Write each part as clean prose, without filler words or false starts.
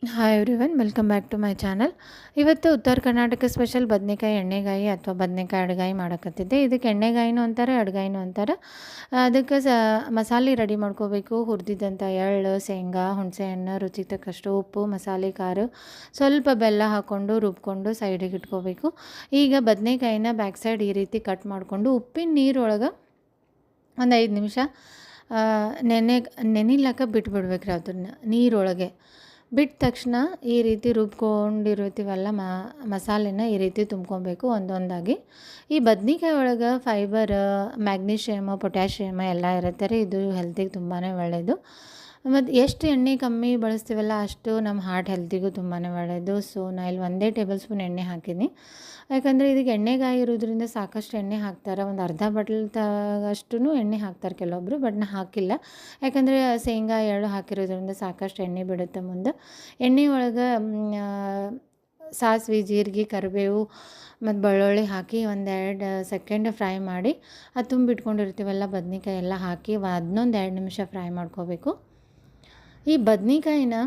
Hi everyone, welcome back to my channel. ಇವತ್ತು Uttara Karnataka special ಬದನೇಕಾಯಿ ಎಣ್ಣೆಗಾಯಿ ಅಥವಾ ಬದನೇಕಾಯಿ ಅಡ್ಗಾಯಿ ಮಾಡಕತ್ತಿದ್ದೆ. ಇದಕ್ಕೆ ಎಣ್ಣೆಗಾಯಿನೂ ಅಂತಾರೆ, ಅಡ್ಗಾಯಿನೂ ಅಂತಾರೆ. ಅದಕ್ಕೆ ಮಸಾಲೆ ರೆಡಿ ಮಾಡ್ಕೋಬೇಕು. ಹುರಿದಿದ್ದಂಥ ಎಳ್ಳು, ಶೇಂಗಾ, ಹುಣಸೆಹಣ್ಣು, ರುಚಿಗೆ ತಕ್ಕಷ್ಟು ಉಪ್ಪು, ಮಸಾಲೆ, ಖಾರ, ಸ್ವಲ್ಪ ಬೆಲ್ಲ ಹಾಕ್ಕೊಂಡು ರುಬ್ಕೊಂಡು ಸೈಡಿಗೆ ಇಟ್ಕೋಬೇಕು. ಈಗ ಬದನೇಕಾಯಿನ ಬ್ಯಾಕ್ ಸೈಡ್ ಈ ರೀತಿ ಕಟ್ ಮಾಡಿಕೊಂಡು ಉಪ್ಪಿನ ನೀರೊಳಗೆ ಒಂದು 5 ನಿಮಿಷ ನೆನಿಲಕ್ಕ ಬಿಟ್ಬಿಡ್ಬೇಕ್ರಿ. ಅದನ್ನ ನೀರೊಳಗೆ ಬಿಟ್ಟ ತಕ್ಷಣ ಈ ರೀತಿ ರುಬ್ಕೊಂಡಿರ್ತೀವಲ್ಲ ಮಸಾಲೆನ ಈ ರೀತಿ ತುಂಬ್ಕೊಬೇಕು ಒಂದೊಂದಾಗಿ. ಈ ಬದ್ನಿಕಾಯಿ ಒಳಗೆ ಫೈಬರ್, ಮ್ಯಾಗ್ನೀಷಿಯಮ್, ಪೊಟ್ಯಾಷಿಯಮ್ ಎಲ್ಲ ಇರುತ್ತೆ ರೀ. ಇದು ಹೆಲ್ತಿಗೆ ತುಂಬಾ ಒಳ್ಳೆಯದು. ಮತ್ತು ಎಷ್ಟು ಎಣ್ಣೆ ಕಮ್ಮಿ ಬಳಸ್ತೀವಲ್ಲ ಅಷ್ಟು ನಮ್ಮ ಹಾರ್ಟ್ ಹೆಲ್ತಿಗೂ ತುಂಬಾ ಒಳ್ಳೆಯದು. ಸೊ ನಾ ಇಲ್ಲಿ 1 ಟೇಬಲ್ ಸ್ಪೂನ್ ಎಣ್ಣೆ ಹಾಕಿನಿ. ಯಾಕಂದರೆ ಇದಕ್ಕೆ ಎಣ್ಣೆಗಾಯಿ ಇರೋದ್ರಿಂದ ಸಾಕಷ್ಟು ಎಣ್ಣೆ ಹಾಕ್ತಾರೆ. ಒಂದು ಅರ್ಧ ಬಟ್ಲ್ ಅಷ್ಟು ಎಣ್ಣೆ ಹಾಕ್ತಾರೆ ಕೆಲವೊಬ್ಬರು, ಬಟ್ ನಾ ಹಾಕಿಲ್ಲ. ಯಾಕಂದರೆ ಶೇಂಗಾ, ಎಳ್ಳು ಹಾಕಿರೋದ್ರಿಂದ ಸಾಕಷ್ಟು ಎಣ್ಣೆ ಬಿಡುತ್ತೆ ಮುಂದೆ. ಎಣ್ಣೆ ಒಳಗೆ ಸಾಸಿವೆ, ಜೀರಿಗೆ, ಕರಿಬೇವು ಮತ್ತು ಬೆಳ್ಳುಳ್ಳಿ ಹಾಕಿ 1-2 ಸೆಕೆಂಡ್ ಫ್ರೈ ಮಾಡಿ, ಅದು ತುಂಬಿಟ್ಕೊಂಡಿರ್ತೀವಲ್ಲ ಬದ್ನಿಕಾಯಿ ಎಲ್ಲ ಹಾಕಿ ಅದನ್ನೊಂದು 2 ನಿಮಿಷ ಫ್ರೈ ಮಾಡ್ಕೋಬೇಕು. ಈ ಬದ್ನಿಕಾಯಿನ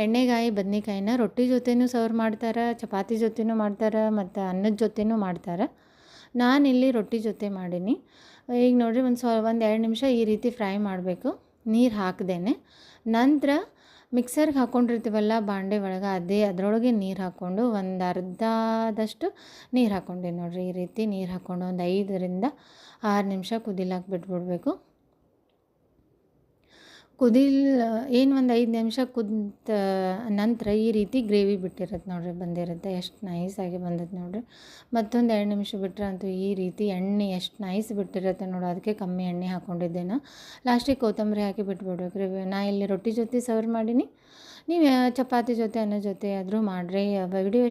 ಎಣ್ಣೆಗಾಯಿ ಬದ್ನಿಕಾಯಿನ ರೊಟ್ಟಿ ಜೊತೆನೂ ಸರ್ವ್ ಮಾಡ್ತಾರೆ, ಚಪಾತಿ ಜೊತೆನೂ ಮಾಡ್ತಾರೆ, ಮತ್ತು ಅನ್ನದ ಜೊತೆನೂ ಮಾಡ್ತಾರೆ. ನಾನಿಲ್ಲಿ ರೊಟ್ಟಿ ಜೊತೆ ಮಾಡೀನಿ. ಈಗ ನೋಡಿರಿ, ಒಂದು 2 ನಿಮಿಷ ಈ ರೀತಿ ಫ್ರೈ ಮಾಡಬೇಕು, ನೀರು ಹಾಕ್ದೇನೆ. ನಂತರ ಮಿಕ್ಸರ್ಗೆ ಹಾಕ್ಕೊಂಡಿರ್ತೀವಲ್ಲ ಬಾಂಡೆ ಒಳಗೆ, ಅದರೊಳಗೆ ನೀರು ಹಾಕ್ಕೊಂಡು ಒಂದು ಅರ್ಧದಷ್ಟು ನೀರು ಹಾಕ್ಕೊಂಡೀನಿ ನೋಡಿರಿ. ಈ ರೀತಿ ನೀರು ಹಾಕ್ಕೊಂಡು ಒಂದು 5-6 ನಿಮಿಷ ಕುದಿಲಾಕ ಬಿಟ್ಬಿಡ್ಬೇಕು. ಏನು ಒಂದು 5 ನಿಮಿಷ ನಂತರ ಈ ರೀತಿ ಗ್ರೇವಿ ಬಿಟ್ಟಿರುತ್ತೆ ನೋಡಿರಿ, ಬಂದಿರುತ್ತೆ. ಎಷ್ಟು ನೈಸಾಗಿ ಬಂದೈತೆ ನೋಡಿರಿ. ಮತ್ತೊಂದು 2 ನಿಮಿಷ ಬಿಟ್ಟರೆ ಅಂತೂ ಈ ರೀತಿ ಎಣ್ಣೆ ಎಷ್ಟು ನೈಸ್ ಬಿಟ್ಟಿರುತ್ತೆ ನೋಡಿ. ಅದಕ್ಕೆ ಕಮ್ಮಿ ಎಣ್ಣೆ ಹಾಕ್ಕೊಂಡಿದ್ದೆ ನಾ. ಲಾಸ್ಟಿಗೆ ಕೊತ್ತಂಬರಿ ಹಾಕಿ ಬಿಟ್ಬಿಡ್ಬೇಕು ರೀ. ನಾ ಇಲ್ಲಿ ರೊಟ್ಟಿ ಜೊತೆ ಸರ್ವ್ ಮಾಡೀನಿ. ನೀವು ಚಪಾತಿ ಜೊತೆ, ಅನ್ನದ ಜೊತೆ ಆದರೂ ಮಾಡಿರಿ. ವಿಡಿಯೋ